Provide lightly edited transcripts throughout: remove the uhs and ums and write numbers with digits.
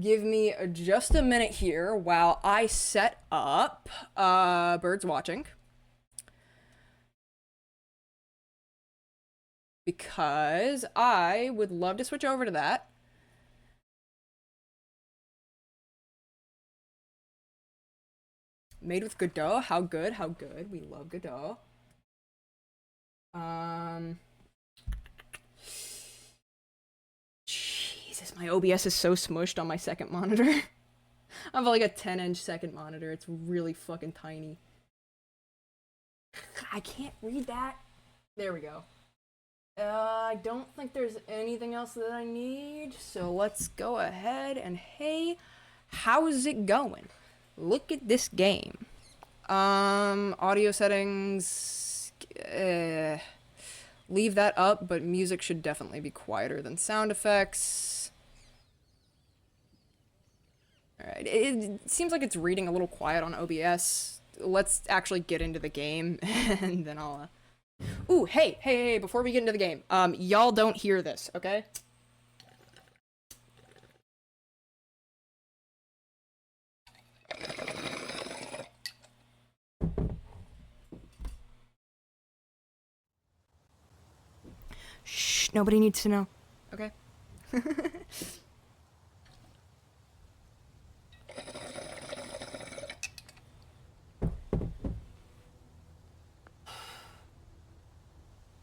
Give me just a minute here while I set up birds watching. Because I would love to switch over to that. Made with Godot. How good, how good. We love Godot. Jesus, my OBS is so smushed on my second monitor. I have like a 10-inch second monitor. It's really fucking tiny. I can't read that. There we go. I don't think there's anything else that I need, so let's go ahead and hey, how's it going? Look at this game. Audio settings, leave that up, but music should definitely be quieter than sound effects. Alright, it seems like it's reading a little quiet on OBS. Let's actually get into the game, and then I'll, Ooh, hey, before we get into the game, y'all don't hear this, okay? Shh, nobody needs to know, okay?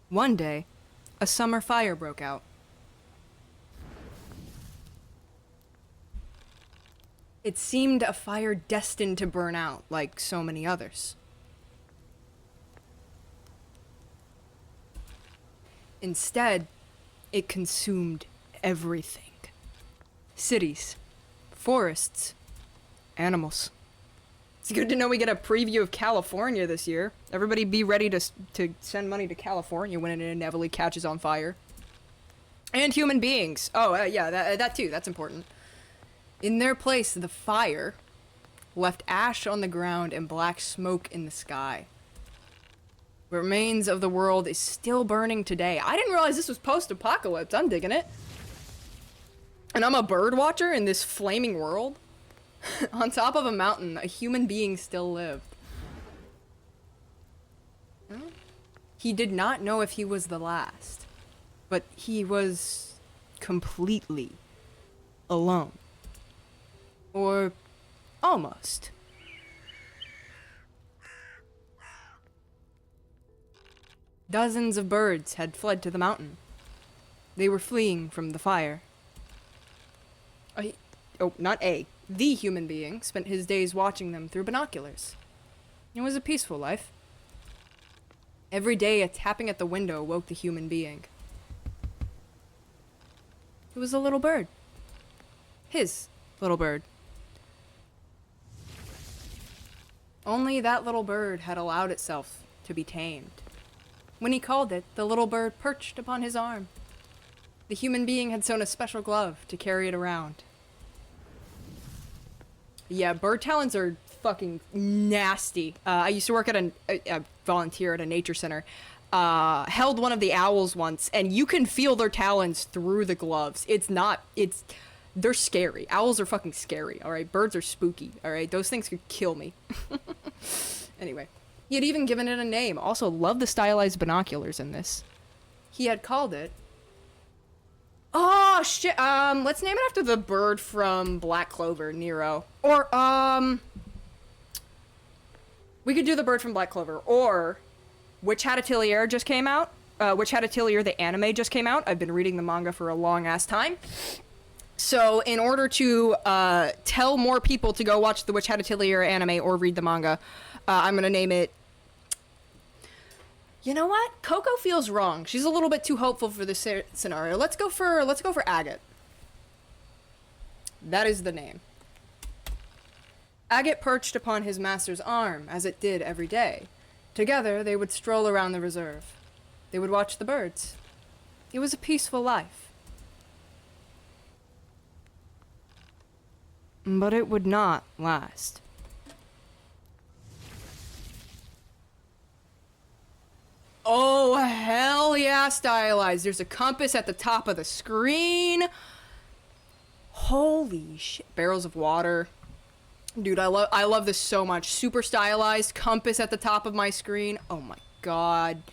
One day, a summer fire broke out. It seemed a fire destined to burn out, like so many others. Instead, it consumed everything. Cities, forests, animals. It's good to know we get a preview of California this year. Everybody be ready to send money to California when it inevitably catches on fire. And human beings. Oh, yeah, that too. That's important. In their place, the fire left ash on the ground and black smoke in the sky. The remains of the world is still burning today. I didn't realize this was post-apocalypse. I'm digging it. And I'm a bird watcher in this flaming world. On top of a mountain, a human being still lived. He did not know if he was the last, but he was completely alone. Or almost. Dozens of birds had fled to the mountain. They were fleeing from the fire. The human being spent his days watching them through binoculars. It was a peaceful life. Every day a tapping at the window woke the human being. It was a little bird. His little bird. Only that little bird had allowed itself to be tamed. When he called it, the little bird perched upon his arm. The human being had sewn a special glove to carry it around. Yeah, bird talons are fucking nasty. I used to work at a volunteer at a nature center. Held one of the owls once, and you can feel their talons through the gloves. They're scary. Owls are fucking scary, alright? Birds are spooky, alright? Those things could kill me. Anyway. He had even given it a name. Also, love the stylized binoculars in this. He had called it... Oh, shit! Let's name it after the bird from Black Clover, Nero. Or, we could do the bird from Black Clover. Or, Witch Hat Atelier just came out. Witch Hat Atelier, the anime, just came out. I've been reading the manga for a long-ass time. So, in order to, tell more people to go watch the Witch Hat Atelier anime or read the manga, I'm gonna name it... You know what? Coco feels wrong. She's a little bit too hopeful for this scenario. Let's go for Agate. That is the name. Agate perched upon his master's arm, as it did every day. Together, they would stroll around the reserve. They would watch the birds. It was a peaceful life. But it would not last. Oh, hell yeah, stylized. There's a compass at the top of the screen. Holy shit. Barrels of water. Dude, I love this so much. Super stylized. Compass at the top of my screen. Oh my god.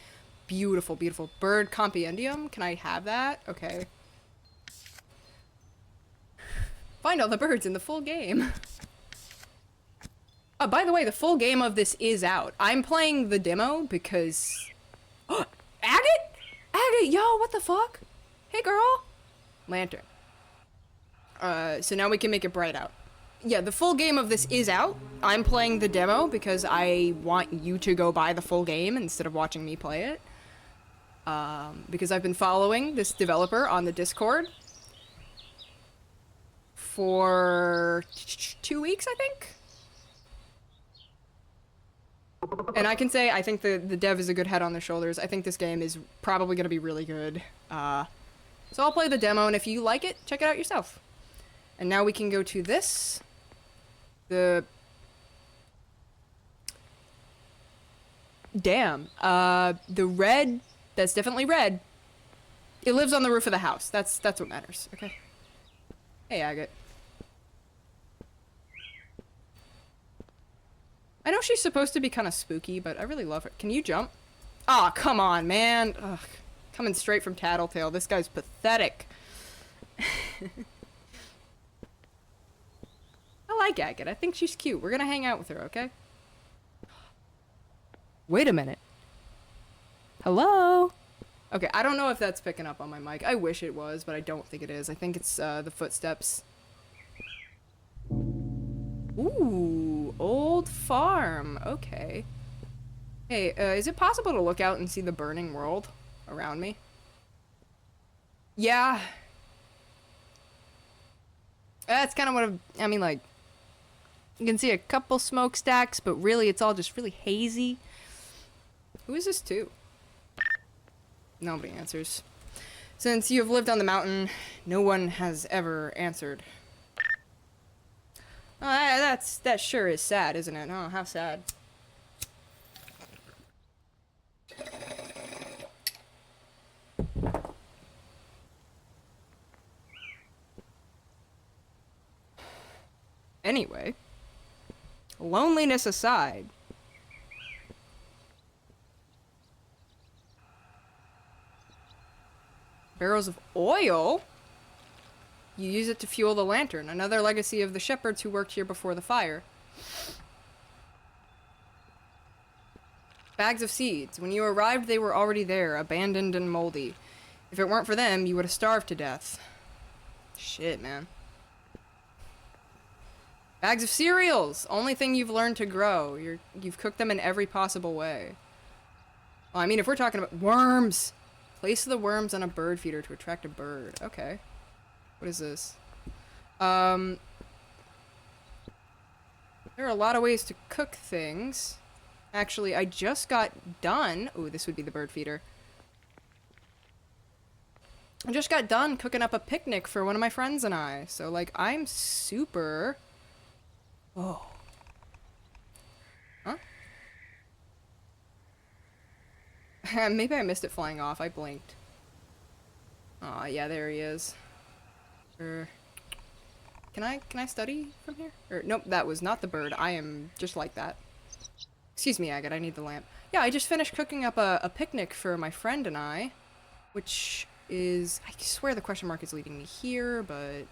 Beautiful, beautiful. Bird compendium. Can I have that? Okay. Find all the birds in the full game. Oh, by the way, the full game of this is out. I'm playing the demo because... Agate? Agate, yo, what the fuck? Hey, girl. Lantern. So now we can make it bright out. Yeah, the full game of this is out. I'm playing the demo because I want you to go buy the full game instead of watching me play it. Because I've been following this developer on the Discord for 2 weeks, I think. And I can say I think the dev is a good head on their shoulders. I think this game is probably going to be really good. So I'll play the demo, and if you like it, check it out yourself. And now we can go to this. Damn. The red, that's definitely red. It lives on the roof of the house. That's what matters. Okay. Hey, Agate. I know she's supposed to be kind of spooky, but I really love her. Can you jump? Aw, oh, come on, man. Ugh. Coming straight from Tattletale. This guy's pathetic. I like Agate. I think she's cute. We're gonna hang out with her, okay? Wait a minute. Hello? Okay, I don't know if that's picking up on my mic. I wish it was, but I don't think it is. I think it's the footsteps. Ooh, old farm. Okay. Hey, is it possible to look out and see the burning world around me? Yeah. That's kind of what I mean, like, you can see a couple smokestacks, but really it's all just really hazy. Who is this to? Nobody answers. Since you have lived on the mountain, no one has ever answered. Oh, that sure is sad, isn't it? Oh, how sad. Anyway, loneliness aside, barrels of oil? You use it to fuel the lantern, another legacy of the shepherds who worked here before the fire. Bags of seeds. When you arrived, they were already there, abandoned and moldy. If it weren't for them, you would have starved to death. Shit, man. Bags of cereals! Only thing you've learned to grow. You've cooked them in every possible way. Well, I mean, if we're talking about worms! Place the worms on a bird feeder to attract a bird. Okay. What is this? There are a lot of ways to cook things. Actually, I just got done. Ooh, this would be the bird feeder. I just got done cooking up a picnic for one of my friends and I. So, like, I'm super... Oh. Huh? Maybe I missed it flying off. I blinked. Aw, yeah, there he is. Can I study from here? Or, nope, that was not the bird. I am just like that. Excuse me, Agate, I need the lamp. Yeah, I just finished cooking up a picnic for my friend and I, which is... I swear the question mark is leading me here, but...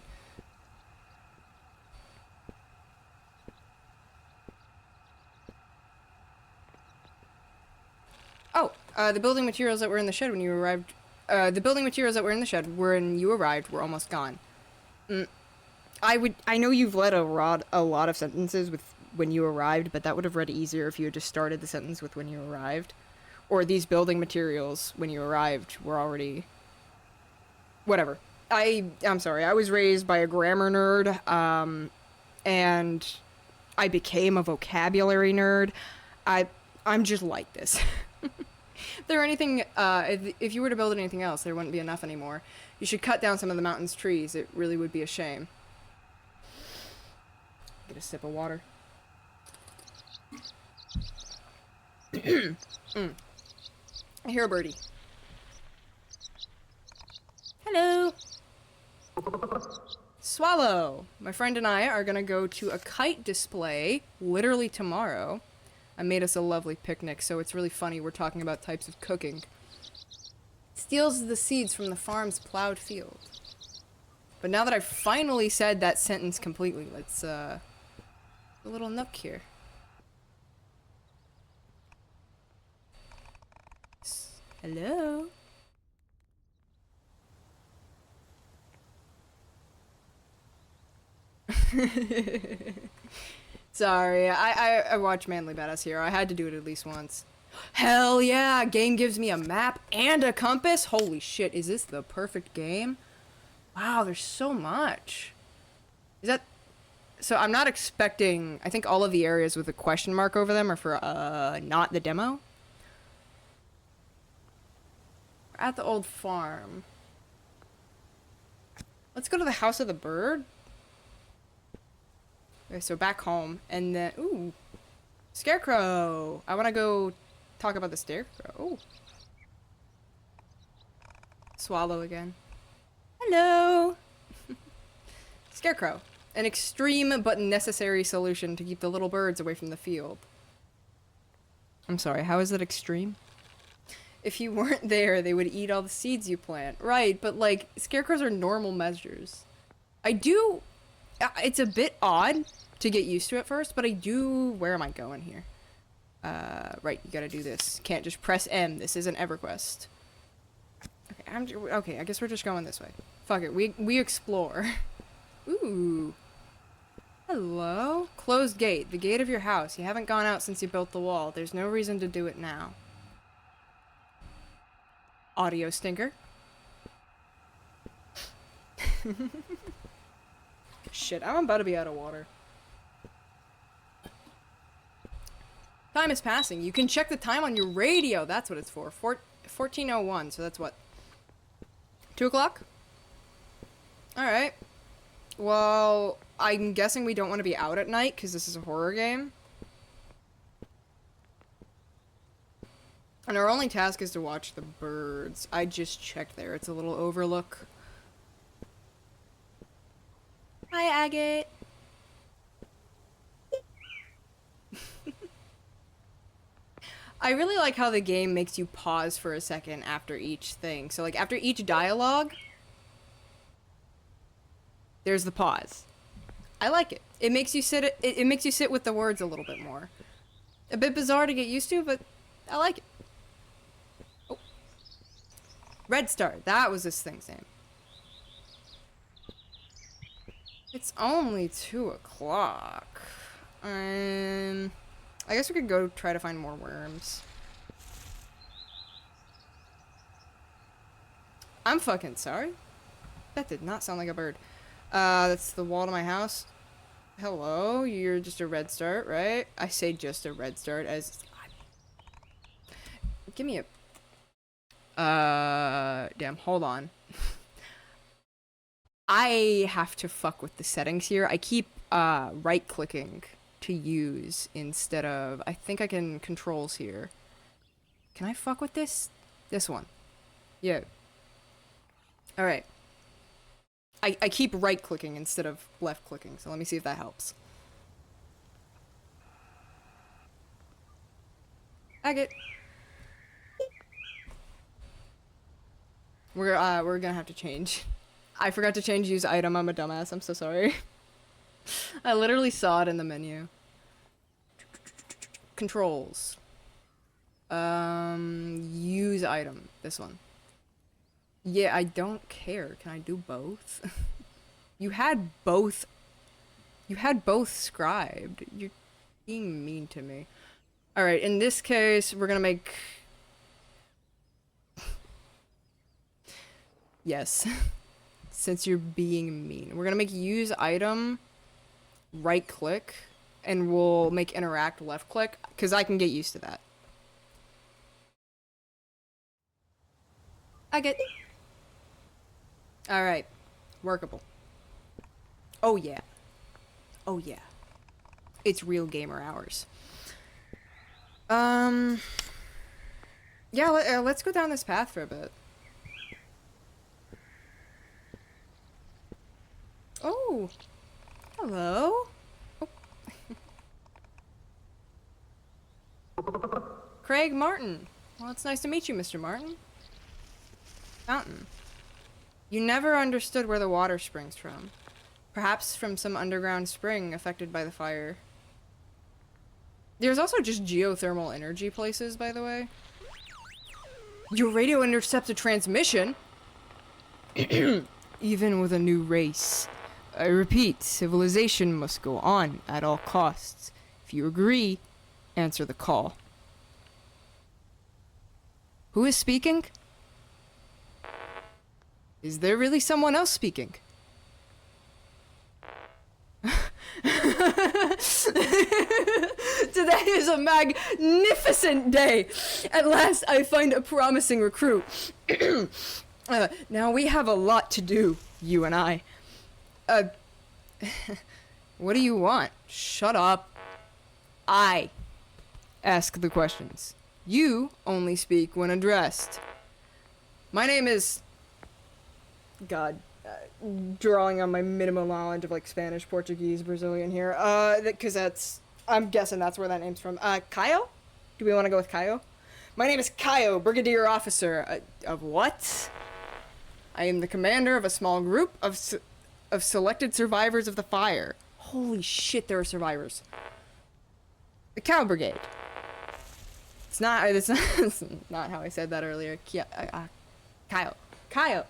Oh, the building materials that were in the shed when you arrived... the building materials that were in the shed when you arrived were almost gone. I know you've led a lot of sentences with when you arrived, but that would have read easier if you had just started the sentence with when you arrived. Or these building materials when you arrived were already... Whatever. I'm sorry, I was raised by a grammar nerd, and I became a vocabulary nerd. I'm just like this. If there were anything, if you were to build anything else, there wouldn't be enough anymore. You should cut down some of the mountain's trees. It really would be a shame. Get a sip of water. I hear a birdie. Hello. Swallow! My friend and I are gonna go to a kite display literally tomorrow. I made us a lovely picnic, so it's really funny we're talking about types of cooking. Steals the seeds from the farm's plowed field. But now that I've finally said that sentence completely, let's, a little nook here. Hello? Sorry, I watch Manly Badass Hero. I had to do it at least once. Hell yeah! Game gives me a map and a compass? Holy shit, is this the perfect game? Wow, there's so much. Is that... So I'm not expecting... I think all of the areas with a question mark over them are for, not the demo. We're at the old farm. Let's go to the House of the Bird. Okay, so back home, and then... Ooh! Scarecrow! I want to go talk about the Scarecrow. Ooh. Swallow again. Hello! Scarecrow. An extreme but necessary solution to keep the little birds away from the field. I'm sorry, how is that extreme? If you weren't there, they would eat all the seeds you plant. Right, but like, scarecrows are normal measures. I do... It's a bit odd to get used to at first, but I do... Where am I going here? Right, you gotta do this. Can't just press M. This isn't EverQuest. Okay, okay, I guess we're just going this way. Fuck it, we explore. Ooh. Hello? Closed gate. The gate of your house. You haven't gone out since you built the wall. There's no reason to do it now. Audio stinker. Shit, I'm about to be out of water. Time is passing. You can check the time on your radio. That's what it's for. 14:01, so that's what? 2 o'clock? Alright. Well, I'm guessing we don't want to be out at night because this is a horror game. And our only task is to watch the birds. I just checked there. It's a little overlook. Hi, Agate. I really like how the game makes you pause for a second after each thing. So, like, after each dialogue, there's the pause. I like it. It makes you sit. It makes you sit with the words a little bit more. A bit bizarre to get used to, but I like it. Oh. Red Star. That was this thing's name. It's only 2 o'clock. I guess we could go try to find more worms. I'm fucking sorry. That did not sound like a bird. That's the wall to my house. Hello, you're just a red start, right? I say just a red start as... Give me a... Damn, hold on. I have to fuck with the settings here. I keep, right-clicking to use instead of... I think I can controls here. Can I fuck with this? This one. Yeah. Alright. I keep right-clicking instead of left-clicking, so let me see if that helps. Agate. We're gonna have to change. I forgot to change use item. I'm a dumbass. I'm so sorry. I literally saw it in the menu. Controls. Use item. This one. Yeah, I don't care. Can I do both? You had both. You had both scribed. You're being mean to me. Alright, in this case, we're gonna make... Yes. Since you're being mean. We're gonna make use item, right click, and we'll make interact left click, because I can get used to that. I get... Alright. Workable. Oh yeah. Oh yeah. It's real gamer hours. Yeah, let's go down this path for a bit. Oh, hello. Craig Martin. Well, it's nice to meet you, Mr. Martin. Fountain. You never understood where the water springs from. Perhaps from some underground spring affected by the fire. There's also just geothermal energy places, by the way. Your radio intercepts a transmission? Even with a new race. I repeat, civilization must go on at all costs. If you agree, answer the call. Who is speaking? Is there really someone else speaking? Today is a magnificent day. At last I find a promising recruit. Now we have a lot to do, you and I. What do you want? Shut up. I ask the questions. You only speak when addressed. My name is... God. Drawing on my minimal knowledge of, like, Spanish, Portuguese, Brazilian here. Because that's... I'm guessing that's where that name's from. Caio? Do we want to go with Caio? My name is Caio, Brigadier Officer. Of what? I am the commander of a small group of selected survivors of the fire. Holy shit, there are survivors. The Cow Brigade. It's not how I said that earlier. Caio.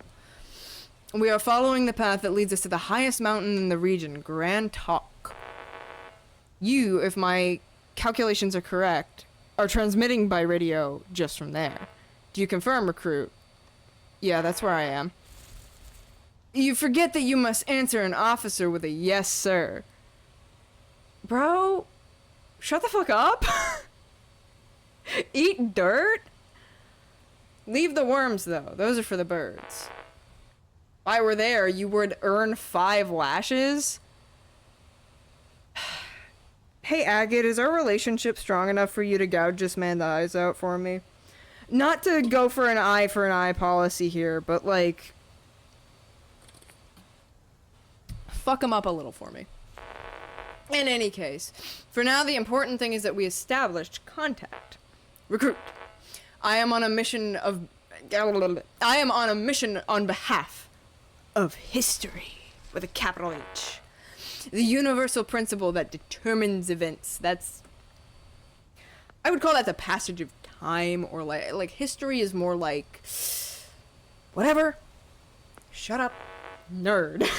We are following the path that leads us to the highest mountain in the region, Grand Talk. You, if my calculations are correct, are transmitting by radio just from there. Do you confirm, recruit? Yeah, that's where I am. You forget that you must answer an officer with a yes, sir. Bro, shut the fuck up. Eat dirt? Leave the worms, though. Those are for the birds. If I were there, you would earn 5 lashes? Hey, Agate, is our relationship strong enough for you to gouge this man the eyes out for me? Not to go for an eye policy here, but, like... fuck him up a little for me. In any case, for now the important thing is that we established contact. Recruit. I am on a mission on behalf of history, with a capital H. The universal principle that determines events. That's... I would call that the passage of time, or like history is more like... whatever. Shut up, nerd.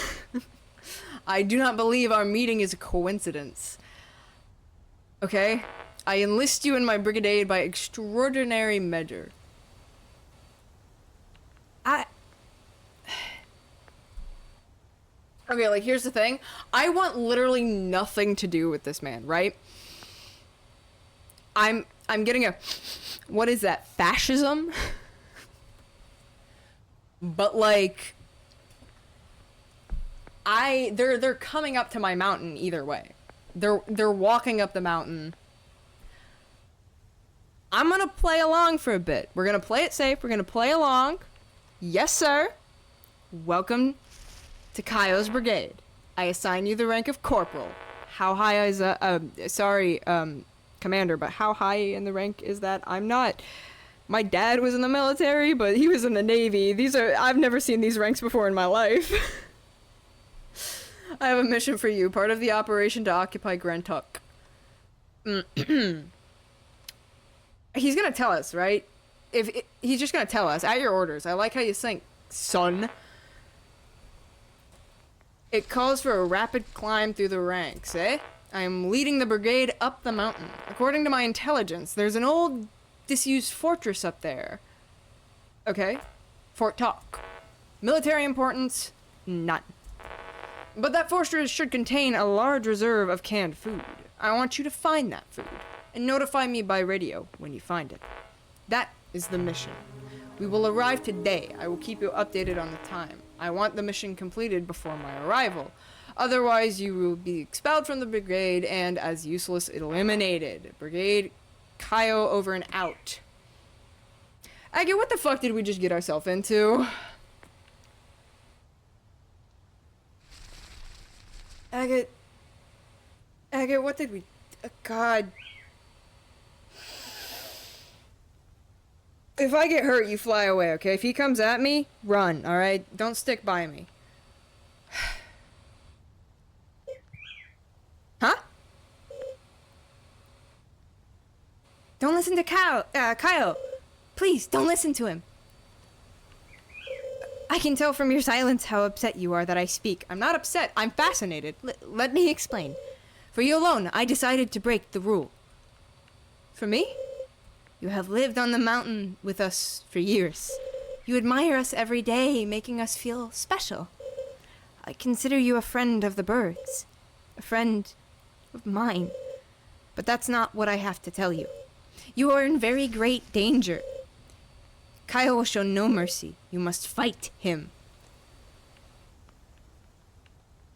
I do not believe our meeting is a coincidence. Okay? I enlist you in my brigade by extraordinary measure. Okay, like, here's the thing. I want literally nothing to do with this man, right? I'm getting a... what is that? Fascism? But, like... They're coming up to my mountain either way. They're walking up the mountain. I'm gonna play along for a bit. We're gonna play it safe. We're gonna play along. Yes, sir. Welcome to Caio's brigade. I assign you the rank of corporal. How high is commander, but how high in the rank is that? I'm not. My dad was in the military, but he was in the Navy. I've never seen these ranks before in my life. I have a mission for you, part of the operation to occupy Grand Tuck. He's gonna tell us, right? He's just gonna tell us, at your orders. I like how you think, son. It calls for a rapid climb through the ranks, eh? I am leading the brigade up the mountain. According to my intelligence, there's an old, disused fortress up there. Okay. Fort Talk. Military importance, none. But that fortress should contain a large reserve of canned food. I want you to find that food, and notify me by radio when you find it. That is the mission. We will arrive today. I will keep you updated on the time. I want the mission completed before my arrival. Otherwise, you will be expelled from the brigade and, as useless, eliminated. Brigade Caio over and out. Agate, what the fuck did we just get ourselves into? Agate. Agate, what did we... God. If I get hurt, you fly away, okay? If he comes at me, run, alright? Don't stick by me. Huh? Don't listen to Kyle. Please, don't listen to him. I can tell from your silence how upset you are that I speak. I'm not upset, I'm fascinated. Let me explain. For you alone, I decided to break the rule. For me? You have lived on the mountain with us for years. You admire us every day, making us feel special. I consider you a friend of the birds. A friend of mine. But that's not what I have to tell you. You are in very great danger. Kyle will show no mercy. You must fight him.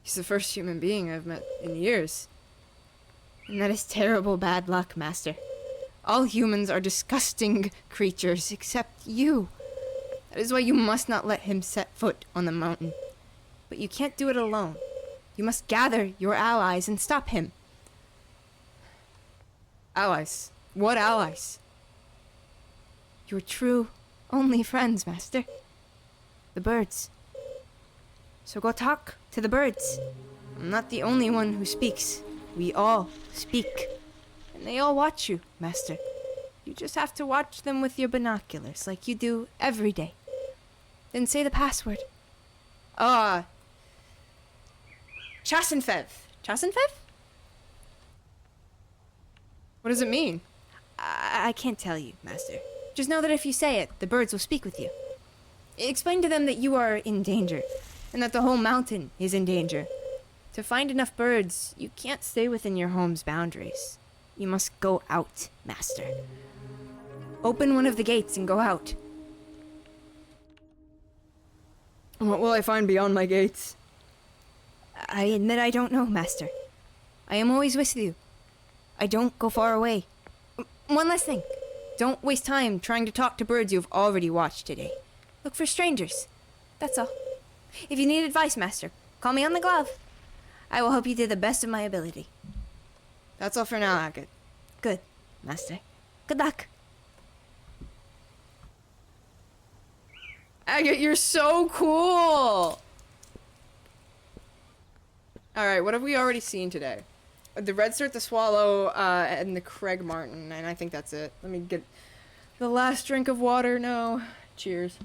He's the first human being I've met in years. And that is terrible bad luck, Master. All humans are disgusting creatures except you. That is why you must not let him set foot on the mountain. But you can't do it alone. You must gather your allies and stop him. Allies? What allies? Your true, only friends, Master. The birds. So go talk to the birds. I'm not the only one who speaks. We all speak. And they all watch you, Master. You just have to watch them with your binoculars, like you do every day. Then say the password. Chasenfev. Chasenfev? What does it mean? I can't tell you, Master. Just know that if you say it, the birds will speak with you. Explain to them that you are in danger, and that the whole mountain is in danger. To find enough birds, you can't stay within your home's boundaries. You must go out, Master. Open one of the gates and go out. What will I find beyond my gates? I admit I don't know, Master. I am always with you. I don't go far away. One last thing. Don't waste time trying to talk to birds you've already watched today. Look for strangers. That's all. If you need advice, Master, call me on the glove. I will help you to the best of my ability. That's all for now, Agate. Good, Master. Good luck. Agate, you're so cool! Alright, what have we already seen today? The Red Cert, the Swallow, and the Craig Martin, and I think that's it. Let me get the last drink of water. No. Cheers.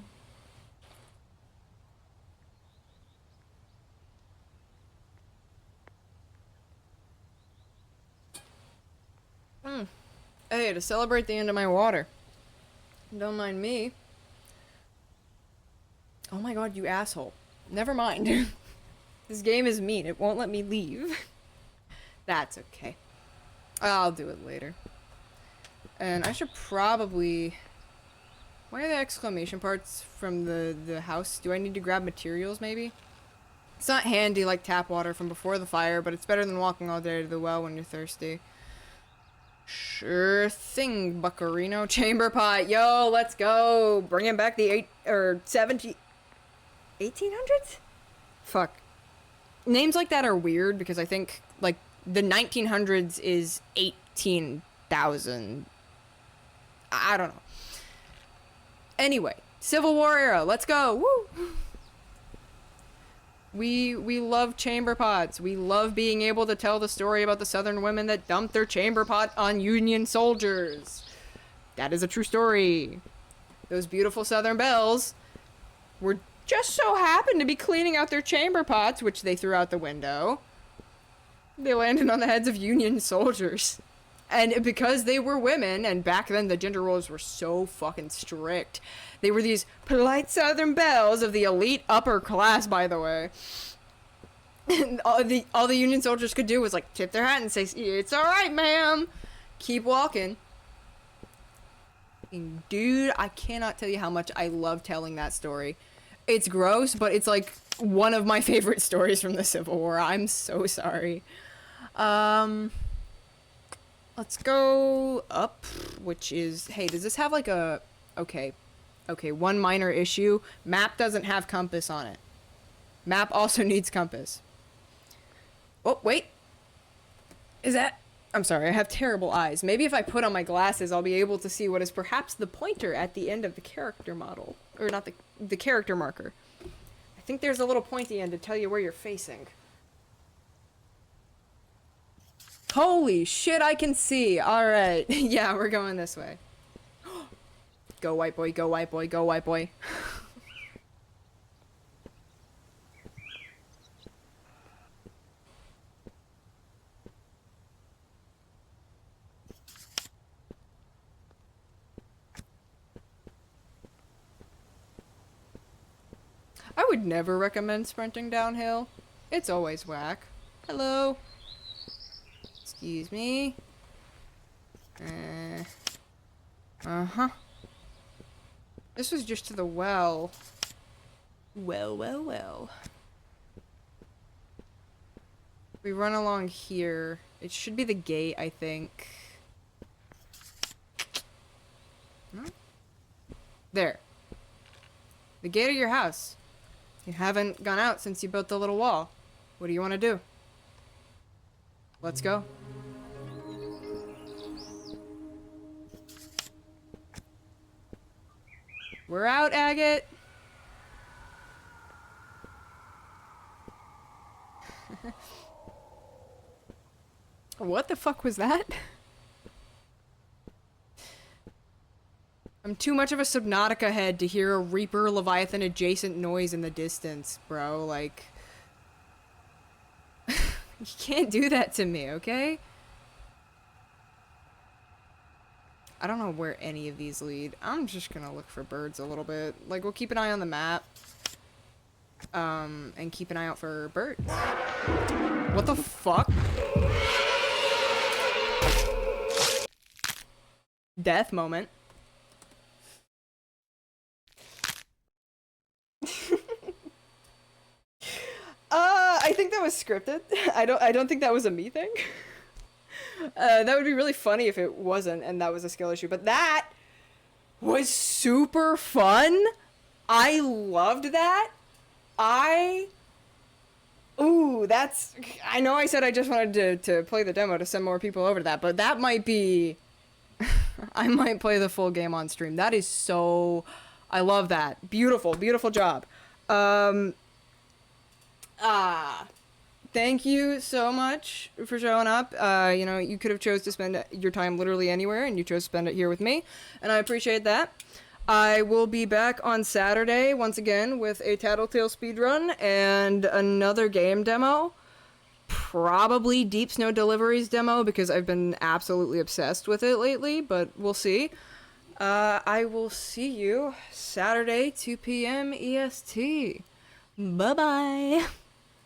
Hey, to celebrate the end of my water. Don't mind me. Oh my god, you asshole. Never mind. This game is mean. It won't let me leave. That's okay. I'll do it later. And I should probably... Why are the exclamation parts from the house? Do I need to grab materials, maybe? It's not handy like tap water from before the fire, but it's better than walking all day to the well when you're thirsty. Sure thing, Buccarino. Chamber pot. Yo, let's go. Bringing back the 1800s? Fuck. Names like that are weird because I think, like, the 1900s is 18,000. I don't know. Anyway, Civil War era. Let's go. Woo! We love chamber pots. We love being able to tell the story about the Southern women that dumped their chamber pot on Union soldiers. That is a true story. Those beautiful Southern belles were just so happened to be cleaning out their chamber pots, which they threw out the window. They landed on the heads of Union soldiers. And because they were women, and back then the gender roles were so fucking strict, they were these polite Southern belles of the elite upper class, by the way. And all the Union soldiers could do was, like, tip their hat and say, "It's alright, ma'am. Keep walking." And dude, I cannot tell you how much I love telling that story. It's gross, but it's, like, one of my favorite stories from the Civil War. I'm so sorry. Let's go up, which is... Hey, does this have, like, a... Okay, one minor issue. Map doesn't have compass on it. Map also needs compass. Oh, wait. Is that... I'm sorry, I have terrible eyes. Maybe if I put on my glasses, I'll be able to see what is perhaps the pointer at the end of the character model. Or not the character marker. I think there's a little pointy end to tell you where you're facing. Holy shit, I can see. Alright. Yeah, we're going this way. Go white boy, go white boy, go white boy. I would never recommend sprinting downhill. It's always whack. Hello. Excuse me. Uh-huh. This was just to the well. Well, well, well. We run along here. It should be the gate, I think. Hmm? There. The gate of your house. You haven't gone out since you built the little wall. What do you want to do? Let's go. We're out, Agate. What the fuck was that? I'm too much of a Subnautica head to hear a Reaper Leviathan adjacent noise in the distance, bro. Like... you can't do that to me, okay? I don't know where any of these lead. I'm just gonna look for birds a little bit. Like, we'll keep an eye on the map. And keep an eye out for birds. What the fuck? Death moment. I think that was scripted. I don't think that was a me thing. That would be really funny if it wasn't and that was a skill issue, but that was super fun. I loved that. Ooh, that's... I know I said I just wanted to play the demo to send more people over to that, but that might be... I might play the full game on stream. That is so... I love that. Beautiful, beautiful job. Thank you so much for showing up. You know, you could have chose to spend your time literally anywhere, and you chose to spend it here with me, and I appreciate that. I will be back on Saturday, once again, with a Tattletale speedrun and another game demo. Probably Deep Snow Deliveries demo, because I've been absolutely obsessed with it lately, but we'll see. I will see you Saturday, 2 p.m. EST. Bye-bye.